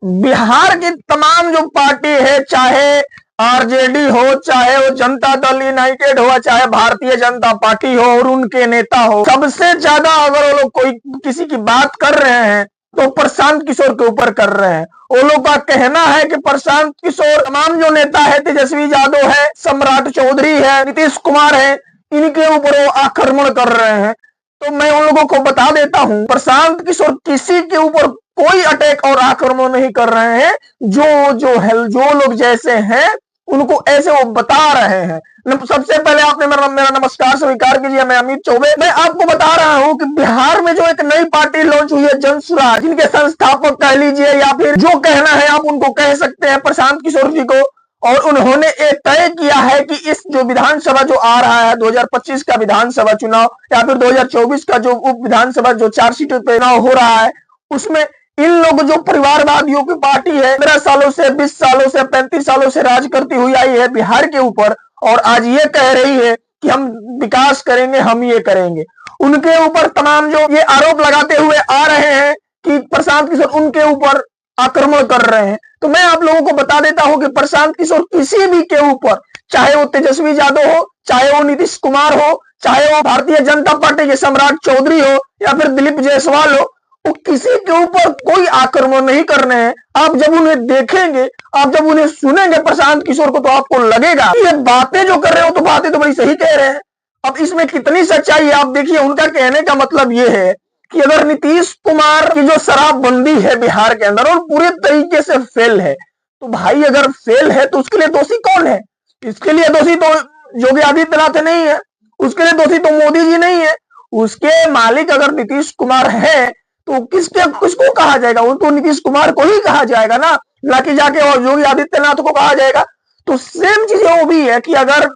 बिहार की तमाम जो पार्टी है, चाहे आरजेडी हो, चाहे वो जनता दल यूनाइटेड हो, चाहे भारतीय जनता पार्टी हो और उनके नेता हो, सबसे ज्यादा अगर वो लोग कोई किसी की बात कर रहे हैं तो प्रशांत किशोर के ऊपर कर रहे हैं। वो लोग का कहना है कि प्रशांत किशोर, तमाम जो नेता है, तेजस्वी यादव है, सम्राट चौधरी है, नीतीश कुमार है, इनके ऊपर वो आक्रमण कर रहे हैं। तो मैं उन लोगों को बता देता हूं, प्रशांत किशोर किसी के ऊपर कोई अटैक और आक्रमण नहीं कर रहे हैं। जो लोग जैसे हैं उनको ऐसे वो बता रहे हैं। सबसे पहले आपने मेरा नमस्कार स्वीकार कीजिए। मैं अमित चौबे। मैं आपको बता रहा हूं कि बिहार में जो एक नई पार्टी लॉन्च हुई है, जन सुराज, जिनके संस्थापक कह लीजिए या फिर जो कहना है आप उनको कह सकते हैं, प्रशांत किशोर जी को। और उन्होंने ये तय किया है कि इस जो विधानसभा जो आ रहा है, 2025 का विधानसभा चुनाव या फिर 2024 का जो उप विधानसभा जो 4 सीटों पे चुनाव हो रहा है, उसमें इन लोग जो परिवारवादियों की पार्टी है, 15 सालों से, 20 सालों से, 35 सालों से राज करती हुई आई है बिहार के ऊपर, और आज ये कह रही है कि हम विकास करेंगे, हम ये करेंगे। उनके ऊपर तमाम जो ये आरोप लगाते हुए आ रहे हैं कि प्रशांत किशोर उनके ऊपर आक्रमण कर रहे हैं। तो मैं आप लोगों को बता देता हूं कि प्रशांत किशोर किसी भी के ऊपर, चाहे वो तेजस्वी यादव हो, चाहे वो नीतीश कुमार हो, चाहे वो भारतीय जनता पार्टी के सम्राट चौधरी हो या फिर दिलीप जायसवाल हो, वो किसी के ऊपर कोई आक्रमण नहीं करने हैं। आप जब उन्हें देखेंगे, आप जब उन्हें सुनेंगे प्रशांत किशोर को, तो आपको लगेगा ये बातें जो कर रहे हो तो बातें तो बड़ी सही कह रहे हैं। अब इसमें कितनी सच्चाई है आप देखिए। उनका कहने का मतलब ये है कि अगर नीतीश कुमार की जो शराबबंदी है बिहार के अंदर और पूरे तरीके से फेल है, तो भाई अगर फेल है तो उसके लिए दोषी कौन है? इसके लिए दोषी तो योगी आदित्यनाथ नहीं है, उसके लिए दोषी तो मोदी जी नहीं है। उसके मालिक अगर नीतीश कुमार है तो किसको कहा जाएगा? वो तो नीतीश कुमार को ही कहा जाएगा ना कि जाके और योगी आदित्यनाथ को कहा जाएगा। तो सेम चीज वो भी है कि अगर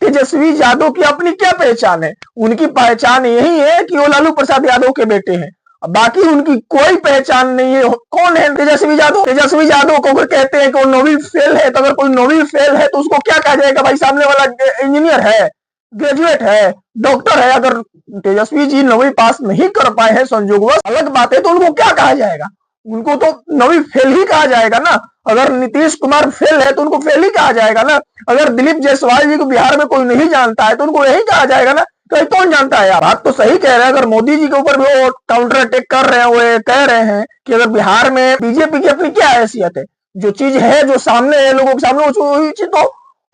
तेजस्वी यादव की अपनी क्या पहचान है? उनकी पहचान यही है कि वो लालू प्रसाद यादव के बेटे हैं, बाकी उनकी कोई पहचान नहीं है। कौन है तेजस्वी यादव? तेजस्वी यादव को अगर कहते हैं कि वो नौवीं फेल है, तो अगर कोई नौवीं फेल है तो उसको क्या कहा जाएगा? भाई सामने वाला इंजीनियर है, ग्रेजुएट है, डॉक्टर है। अगर तेजस्वी जी नौवीं पास नहीं कर पाए हैं संयोगवश, अलग बात है, तो उनको क्या कहा जाएगा? उनको तो नौवीं फेल ही कहा जाएगा ना। अगर नीतीश कुमार फेल है तो उनको फेल ही कहा जाएगा ना। अगर दिलीप जायसवाल जी को बिहार में कोई नहीं जानता है तो उनको यही कहा जाएगा ना। तो कौन जानता है यार? बात तो सही कह रहे हैं। अगर मोदी जी के ऊपर भी वो काउंटर अटैक कर रहे हैं, वो कह रहे हैं कि अगर बिहार में बीजेपी की अपनी क्या हैसियत है, जो चीज है, जो सामने है लोगों के सामने, वही चीज तो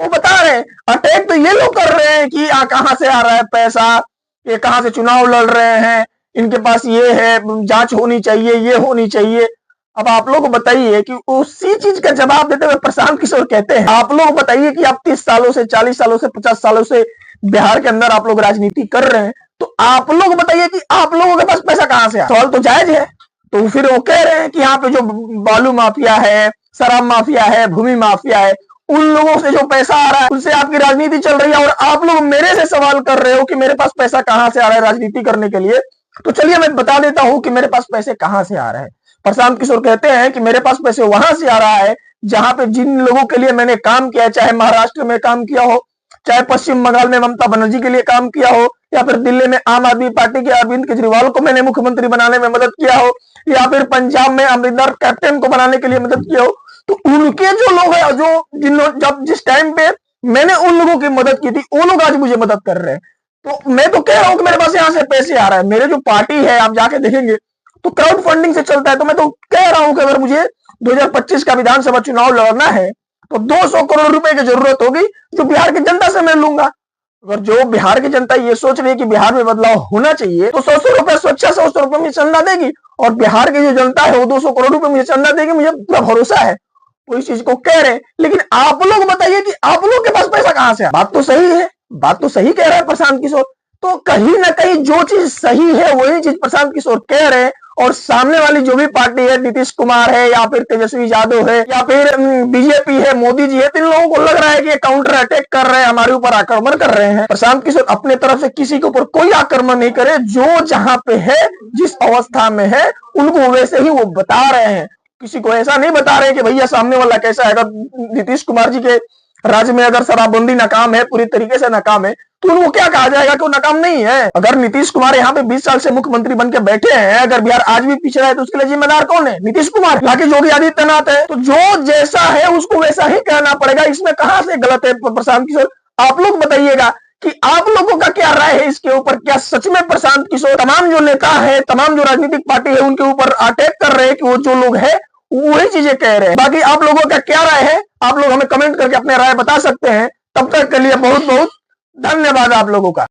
वो बता रहे हैं। अटैक तो ये लोग कर रहे हैं कि कहां से आ रहा है पैसा, ये कहां से चुनाव लड़ रहे हैं, इनके पास ये है, जांच होनी चाहिए, ये होनी चाहिए। अब आप लोग बताइए कि उसी चीज का जवाब देते हुए प्रशांत किशोर कहते हैं, आप लोग बताइए कि आप 30 सालों से, 40 सालों से, 50 सालों से बिहार के अंदर आप लोग राजनीति कर रहे हैं, तो आप लोग बताइए कि आप लोगों के पास पैसा कहां से आया? सवाल तो जायज है। तो फिर वो कह रहे हैं कि यहाँ पे जो बालू माफिया है, शराब माफिया है, भूमि माफिया है, उन लोगों से जो पैसा आ रहा है उनसे आपकी राजनीति चल रही है, और आप लोग मेरे से सवाल कर रहे हो कि मेरे पास पैसा कहां से आ रहा है राजनीति करने के लिए। तो चलिए मैं बता देता हूं कि मेरे पास पैसे कहां से आ रहे हैं। प्रशांत किशोर कहते हैं कि मेरे पास पैसे वहां से आ रहा है जहां पे जिन लोगों के लिए मैंने काम किया, चाहे महाराष्ट्र में काम किया हो, चाहे पश्चिम बंगाल में ममता बनर्जी के लिए काम किया हो, या फिर दिल्ली में आम आदमी पार्टी के अरविंद केजरीवाल को मैंने मुख्यमंत्री बनाने में मदद किया हो, या फिर पंजाब में अमरिंदर कैप्टन को बनाने के लिए मदद किया हो। तो उनके जो लोग हैं, जब जिस टाइम पे मैंने उन लोगों की मदद की थी, वो लोग आज मुझे मदद कर रहे हैं। तो मैं तो कह रहा हूं कि मेरे पास यहाँ से पैसे आ रहा है। मेरे जो पार्टी है, आप जाके देखेंगे तो क्राउड फंडिंग से चलता है। तो मैं तो कह रहा हूं कि अगर मुझे 2025 का विधानसभा चुनाव लड़ना है तो 200 करोड़ रुपए की जरूरत होगी, जो बिहार की जनता से मैं लूंगा। अगर जो बिहार की जनता ये सोच रही है कि बिहार में बदलाव होना चाहिए, तो 100 रुपए स्वेच्छा से 100 रुपए मुझे चंदा देगी, और बिहार की जो जनता है वो 200 करोड़ रुपए मुझे चंदा देगी। मुझे पूरा भरोसा है। वो इस चीज को कह रहे हैं। लेकिन आप लोग बताइए कि आप लोग के पास पैसा कहां से है? बात तो सही है, बात तो सही कह रहा है प्रशांत किशोर। तो कहीं ना कहीं जो चीज सही है वही चीज प्रशांत किशोर कह रहे हैं, और सामने वाली जो भी पार्टी है, नीतीश कुमार है या फिर तेजस्वी यादव है या फिर बीजेपी है, मोदी जी है, तो इन लोगों को लग रहा है कि ये काउंटर अटैक कर रहे हैं, हमारे ऊपर आक्रमण कर रहे हैं। प्रशांत किशोर अपने तरफ से किसी के ऊपर कोई आक्रमण नहीं करे। जो जहां पे है, जिस अवस्था में है, उनको वैसे ही वो बता रहे हैं। किसी को ऐसा नहीं बता रहे कि भैया सामने वाला कैसा है। अगर नीतीश कुमार जी के राज्य में अगर शराबबंदी नाकाम है, पूरी तरीके से नाकाम है, तो उनको क्या कहा जाएगा कि वो नाकाम नहीं है? अगर नीतीश कुमार यहाँ पे 20 साल से मुख्यमंत्री बन के बैठे हैं, अगर बिहार आज भी पिछड़ा है तो उसके लिए जिम्मेदार कौन है? नीतीश कुमार। यहाँ के योगी आदित्यनाथ है। तो जो जैसा है उसको वैसा ही कहना पड़ेगा। इसमें कहां से गलत है प्रशांत किशोर? आप लोग बताइएगा कि आप लोगों का क्या राय है इसके ऊपर। क्या सच में प्रशांत किशोर तमाम जो नेता है, तमाम जो राजनीतिक पार्टी है, उनके ऊपर अटैक कर रहे हैं कि वो जो लोग है वही चीजें कह रहे हैं? बाकी आप लोगों का क्या राय है, आप लोग हमें कमेंट करके अपने राय बता सकते हैं। तब तक के लिए बहुत बहुत धन्यवाद आप लोगों का।